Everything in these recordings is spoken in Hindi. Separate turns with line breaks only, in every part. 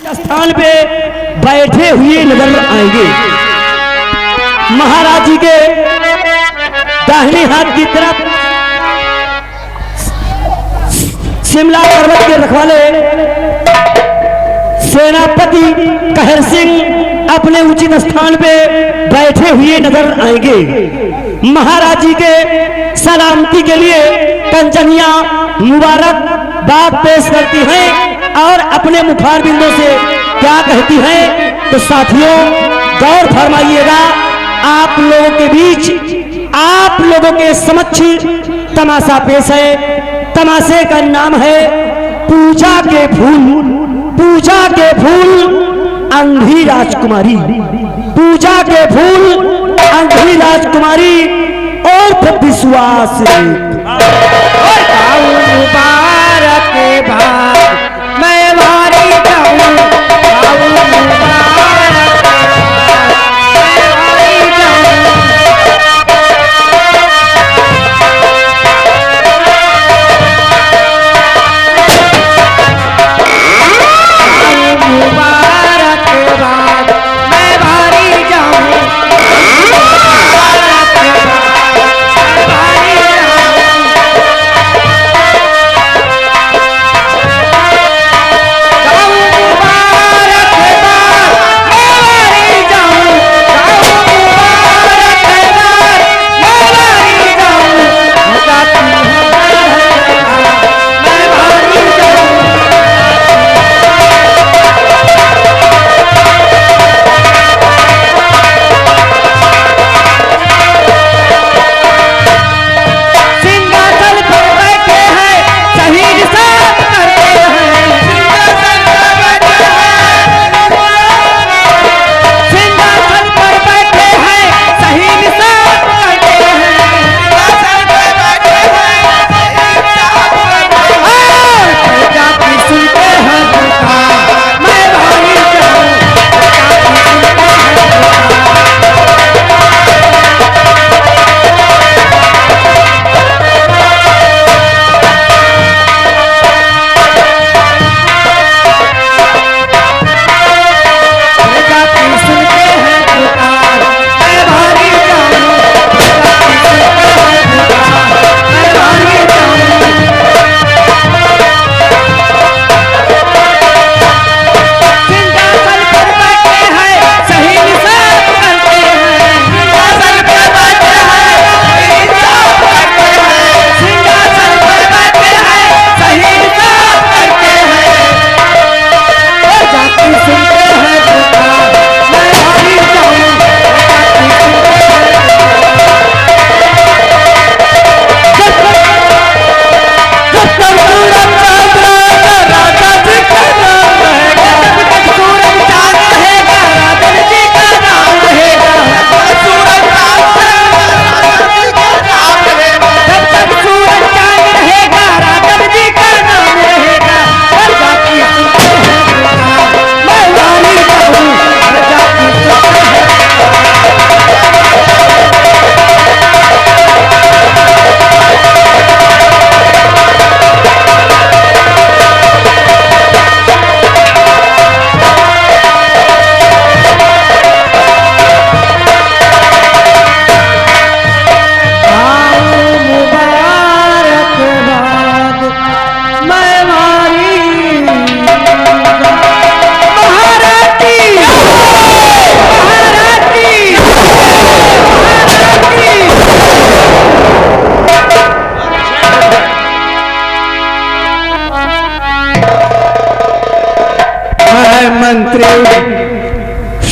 स्थान पे बैठे हुए नजर आएंगे। महाराज जी के दाहिने हाथ की तरफ शिमला पर्वत के रखवाले सेनापति कहर सिंह अपने उचित स्थान पे बैठे हुए नजर आएंगे। महाराज जी के सलामती के लिए कंचनिया मुबारक बात पेश करती हैं और अपने मुखार बिंदों से क्या कहती हैं, तो साथियों गौर फरमाइएगा। आप लोगों के बीच, आप लोगों के समक्ष तमाशा पेश है। तमाशे का नाम है पूजा के फूल। पूजा के फूल अंधी राजकुमारी, पूजा के फूल अंधी राजकुमारी और विश्वास
मुबारक के बाद मैं भारी जाऊं,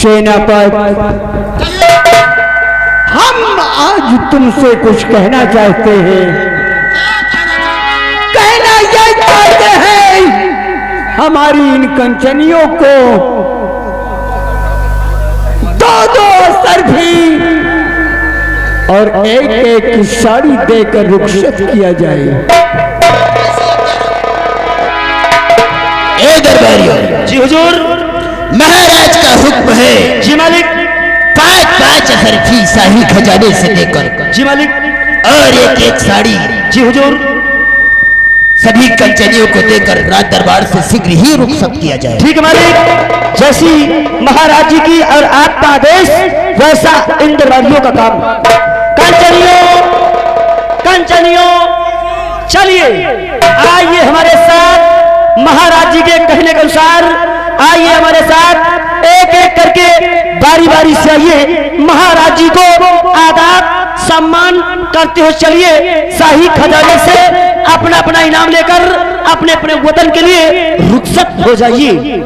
सेनापति, हम आज तुमसे कुछ कहना चाहते हैं। कहना ये चाहते हैं हमारी इन कंचनियों को दो असर भी और एक साड़ी देकर रुखसत किया जाए।
ए दरबारियों,
जी हुजूर।
महाराज का हुक्म है।
जी मालिक।
5-5 हरफी शाही खजाने से लेकर
जी मालिक।
और एक साड़ी।
जी हुजूर।
सभी कंचनियों को देकर राज दरबार से शीघ्र ही रुखसत किया जाए।
ठीक है मालिक, जैसी महाराज जी की और आपका आदेश वैसा इन दरबारियों का काम। कंचनियों चलिए, आइए हमारे साथ, महाराज जी के कहने के अनुसार आइए हमारे साथ, एक एक करके बारी बारी से आइए, महाराज जी को आदाब सम्मान करते हुए चलिए, शाही खजाने से अपना अपना इनाम लेकर अपने अपने वतन के लिए रुखसत हो जाइए।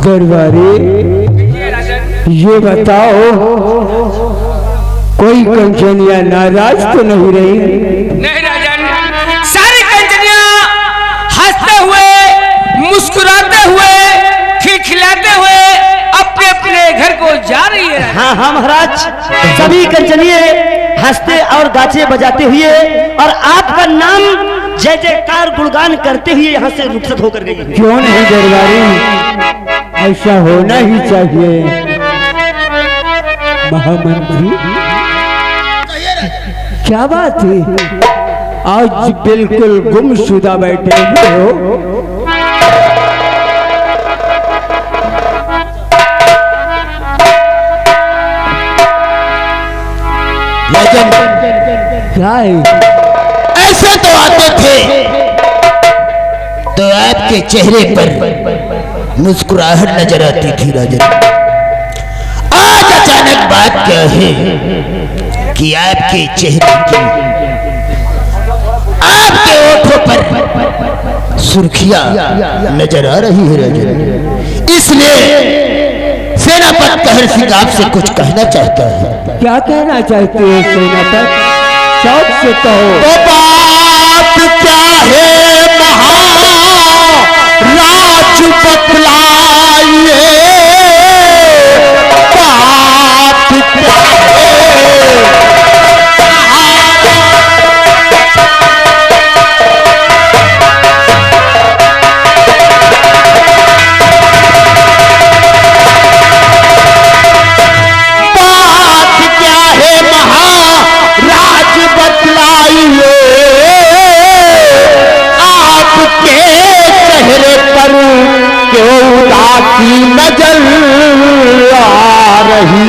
दरबारी, ये बताओ कोई कंचनिया नाराज तो नहीं रही?
नहीं राजन, सारी कंचनियां हंसते हुए, मुस्कुराते हुए, खिलखिलाते हुए अपने अपने घर को जा रही है।
हाँ हाँ महाराज, सभी कंचनिये हंसते और गाचे बजाते हुए और आपका नाम जय जयकार गुणगान करते हुए यहाँ से रुखसत होकर गई।
क्यों नहीं दरबारी, ऐसा होना ही चाहिए। महामंत्री, क्या बात है, आज बिल्कुल गुमशुदा बैठे हो? क्या है?
ऐसे तो आते थे तो आपके चेहरे पर मुस्कुराहट नजर आती थी राजन। आज अचानक बात क्या है कि आपके चेहरे की, आपके ओठों पर सुर्खियां नजर आ रही है राजन। इसलिए सेनापति कहर सिंह आपसे कुछ कहना चाहता है।
क्या कहना चाहते हो सेनापति? शौक से कहो।
तो बात क्या है महाराज बतलाइए, बात क्या नजर आ रही,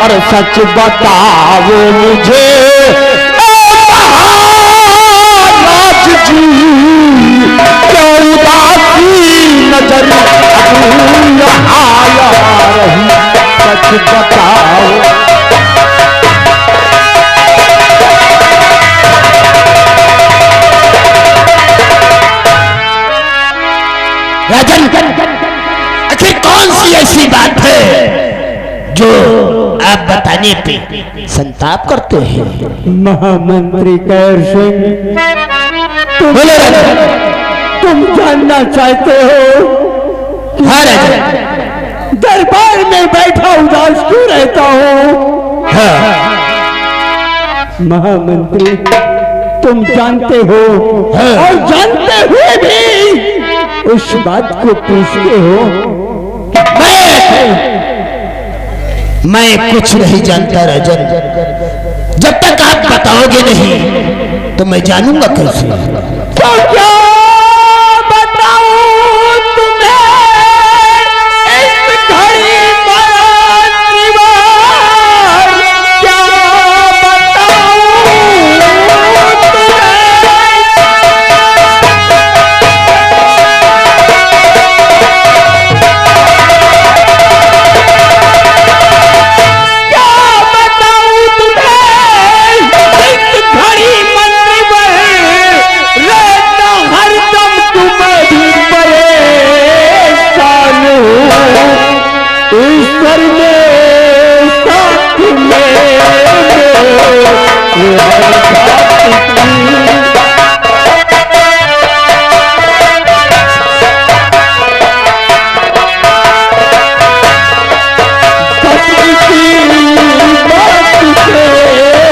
और सच बताओ मुझे महाराज जी, क्यों उदासी नजर आ रही, सच बताओ। राजन, आखिर कौन सी ऐसी बात है जो आप बताने पे संताप करते हैं?
महामंत्री कहर सिंह, तुम जानना चाहते हो?
हाँ राजन,
दरबार में बैठा उदास क्यों रहता हूँ? महामंत्री, तुम जानते हो और जानते हुए भी उस बात को पूछते हो।
मैं कुछ नहीं जानता राजन। जब तक आप बताओगे नहीं तो मैं जानूंगा कैसे?
तो क्या बताऊं तुम्हें इस घड़ी मंत्रीवर, क्या बताऊं तुम्हें? ईश्वर में साथ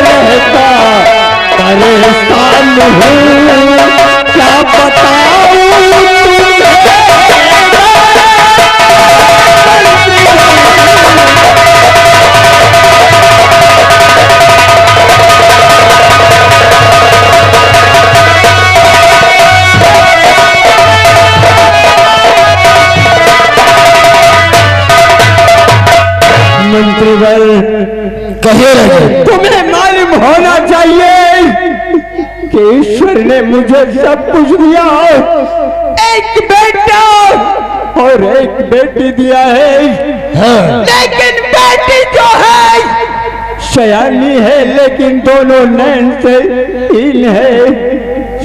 रहता परेशान हूँ, क्या बताऊं मंत्रीवर?
कहे राजन।
तुम्हें मालूम होना चाहिए कि ईश्वर ने मुझे सब कुछ दिया, एक बेटा और एक बेटी दिया है। लेकिन बेटी जो है सयानी है, लेकिन दोनों नैन से हीन है।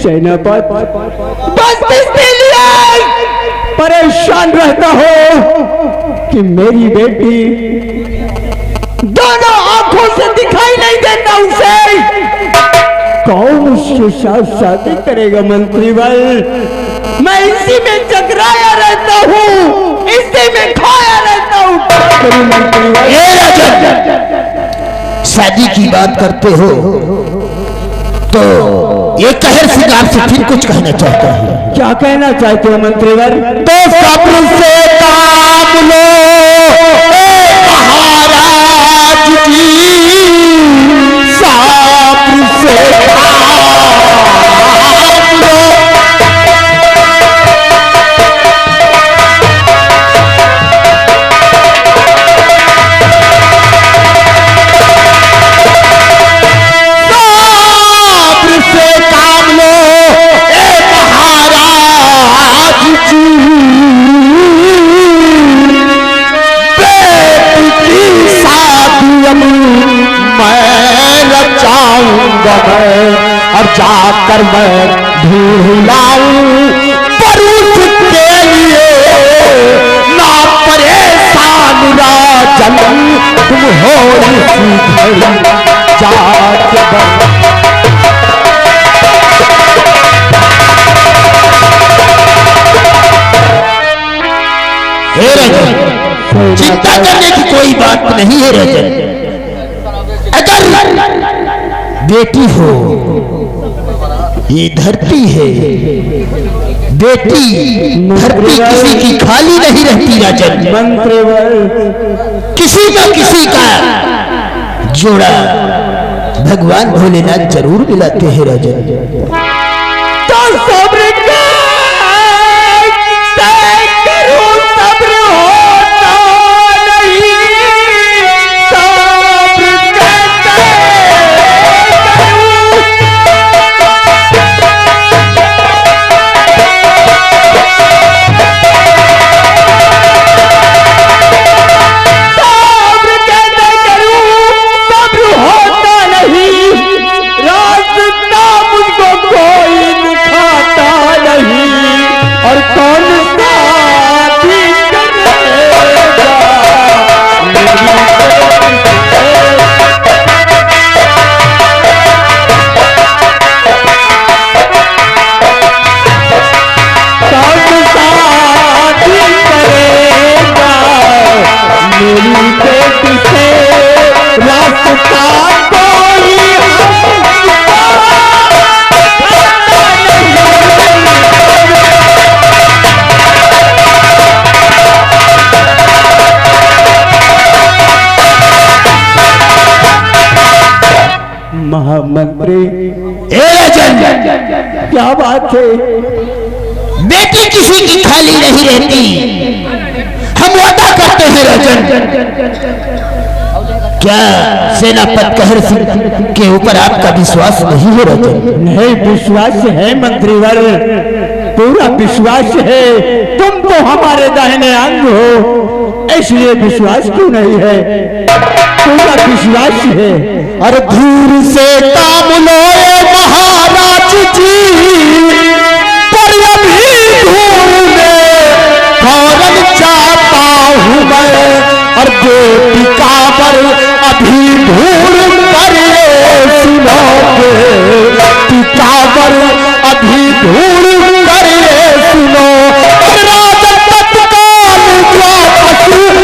सेनापति, बस इसलिए परेशान रहता हो कि मेरी बेटी दोनों आंखों से दिखाई नहीं देता उसे। कौन उसके साथ शादी करेगा मंत्रीवर? मैं इसी में चकराया रहता हूँ, इसी में खोया रहता हूँ।
शादी की बात करते हो तो ये कहर सिंगार से फिर कुछ कहना चाहता है।
क्या कहना चाहते हो मंत्रीवर?
तो सब्र से काम लो महाराज जी, सब्र से काम लो। अब जाकर मैं ढूंढ लाऊं परूस के लिए, ना परेशान राजन तुम हो इसी घड़ी जाकर। हे रजन, चिंता करने की कोई बात नहीं है रजन। अगर बेटी हो, ये धरती है, बेटी धरती किसी की खाली नहीं रहती राजन।
मंत्रीवर,
किसी न किसी का जोड़ा भगवान भोलेनाथ जरूर मिलाते हैं राजन।
तो सब्र मुझको कोई दिखाता महामंत्री,
ए राजन,
क्या बात है?
बेटी किसी की खाली नहीं रहती। हम वादा करते हैं राजन। क्या सेनापति कहर सिंह के ऊपर आपका विश्वास नहीं है राजन?
नहीं, विश्वास है मंत्रीवर, पूरा विश्वास है। तुम तो हमारे दाहिने अंग हो, इसलिए विश्वास क्यों नहीं है? पूरा विश्वास है।
और धूर से काम लो महाराज जी, पर अभी धूर में फौरन चाहता हूँ मैं। और बेटी का पर अभी धूर करिए सुनोगे, टिकावर अभी धूर करिए सुनो। और राजन तत्काल वापस आता हूँ।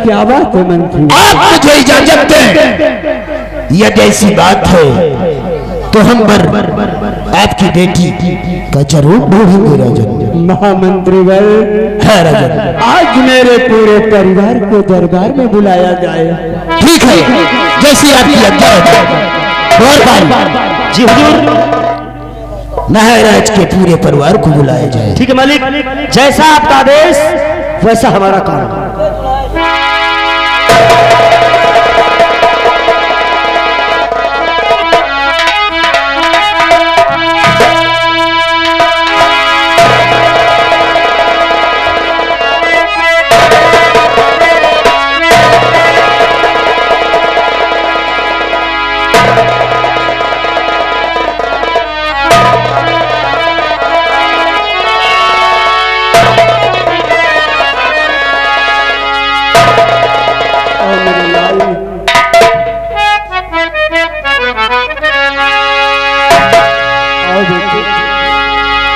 क्या बात है मंत्री?
आप मुझे इजाजत दें, यदि ऐसी बात है तो हम आपकी बेटी का जरूर ढूंढेंगे राजन।
महामंत्रीवर,
है राजन।
आज मेरे पूरे परिवार को दरबार में बुलाया जाए।
ठीक है, जैसी आपकी आज्ञा है।
जी हुजूर।
महाराज के पूरे परिवार को बुलाया जाए।
ठीक है मालिक, जैसा आपका आदेश वैसा हमारा काम।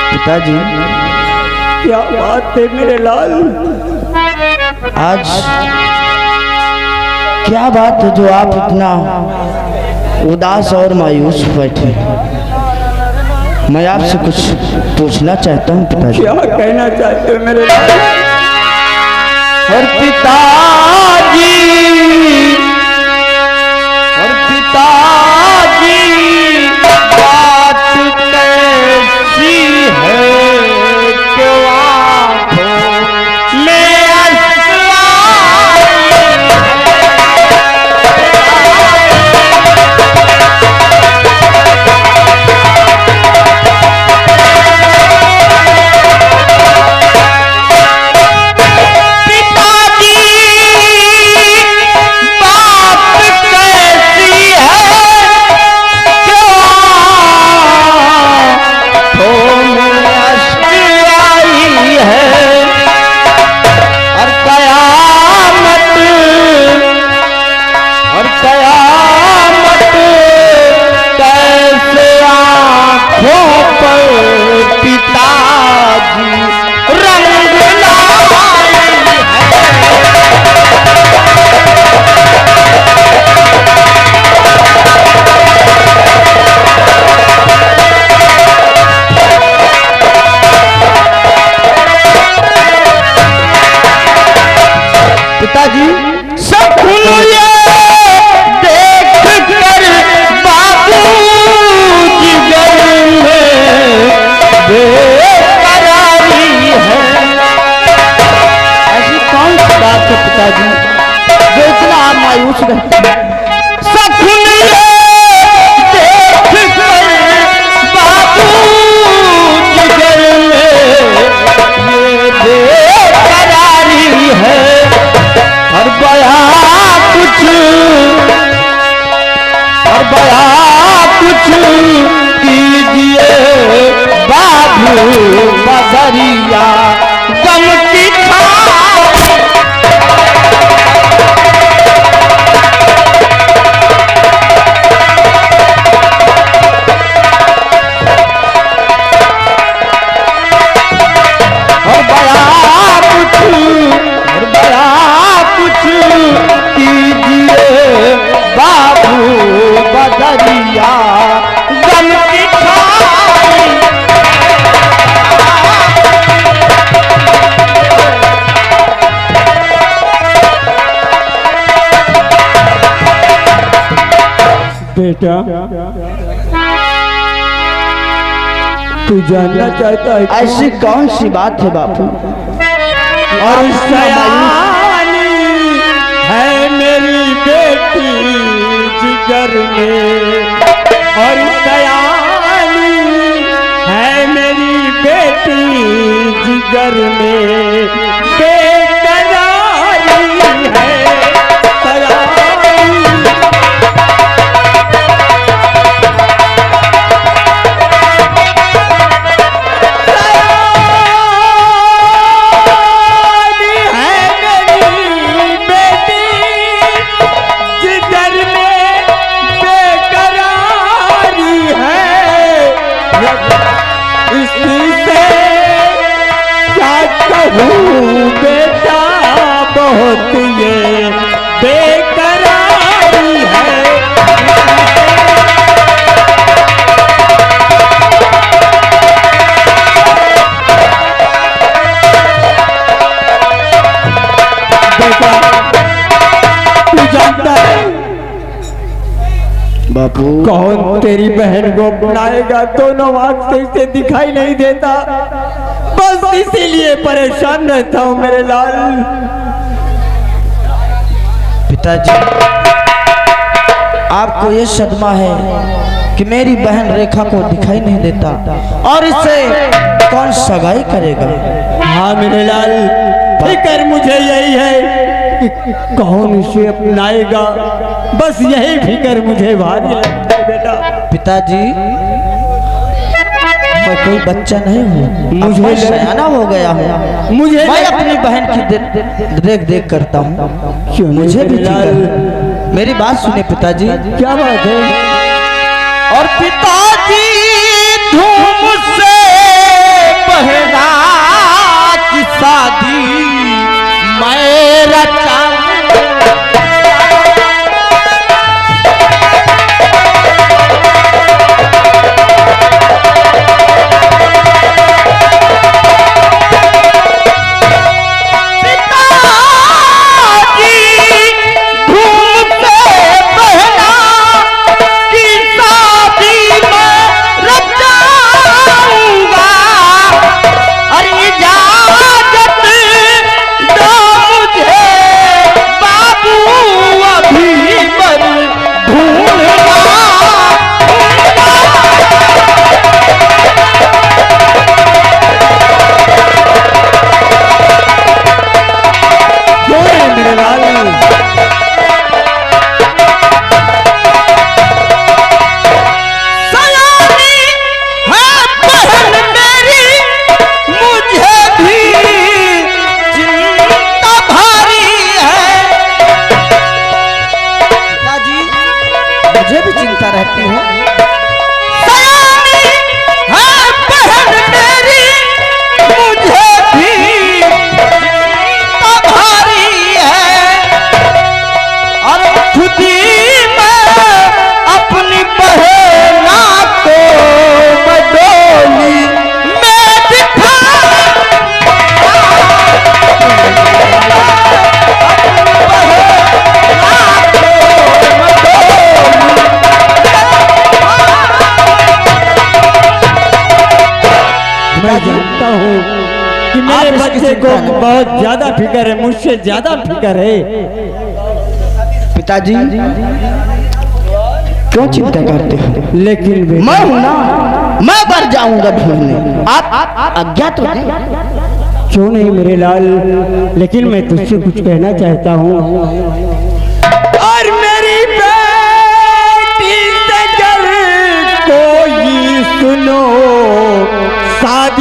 पिताजी, क्या बात है मेरे लाल?
आज क्या बात है जो आप इतना उदास और मायूस बैठे? मैं आपसे कुछ पूछना चाहता हूँ पिताजी।
क्या कहना चाहते हो मेरे लाल?
और पिताजी, और पिताजी, बात कैसी है कि आंखों में अश्रू
पिताजी,
सब ये देख कर बाबू जिगर में बेकरारी है।
ऐसी कौन सी बात है पिताजी जो इतना आप मायूस रहते हैं?
सब ये देख कर बाबू जिगर में ये बेकरारी है। और बया कुछ कीजिए बाबू बदरिया गम की खाए।
बेटा तू जानना चाहता है
ऐसी कौन सी बात है बापू?
और सयानी है मेरी बेटी जिगर में, और सयानी है मेरी बेटी जिगर में, बेकरारी है सयानी। बेटा बहुत ये बेकरारी है। बेटा तू जानता है
बापू
कौन तेरी बहन को बुलाएगा? दोनों आँख से दिखाई नहीं देता, बस इसीलिए परेशान रहता हूँ मेरे लाल।
पिताजी आपको ये सदमा है कि मेरी बहन रेखा को दिखाई नहीं देता और इससे कौन सगाई करेगा?
हाँ मेरे लाल, फिक्र मुझे यही है कि कौन इसे अपनाएगा, बस यही फिक्र मुझे भारी लगता है बेटा।
पिताजी मैं कोई बच्चा नहीं हूँ, मुझे सयाना हो गया हूँ।
मुझे
मैं अपनी बहन की देख देख करता हूँ, मुझे भी फिक्र। मेरी बात सुने पिताजी।
क्या बात है?
और पिताजी धूम से बहना की शादी मैं रचाऊं। मुझे भी चिंता रहती है। सयानी है बहन मेरी, मुझे भी चिंता भारी है। और खुदी मैं अपनी बहना को बदौली मैं दिखा
मैं जानता हूँ कि मेरे बच्चे को बहुत ज्यादा फिक्र है, मुझसे ज्यादा फिक्र है।
पिताजी क्यों चिंता करते हो?
लेकिन
मैं हूं ना, मैं बढ़ जाऊंगा ढूंढने। आप अज्ञात होते
क्यों नहीं मेरे लाल, लेकिन मैं तुझसे कुछ कहना चाहता हूँ। और मेरी बेटी से जब कोई सुनो, साथ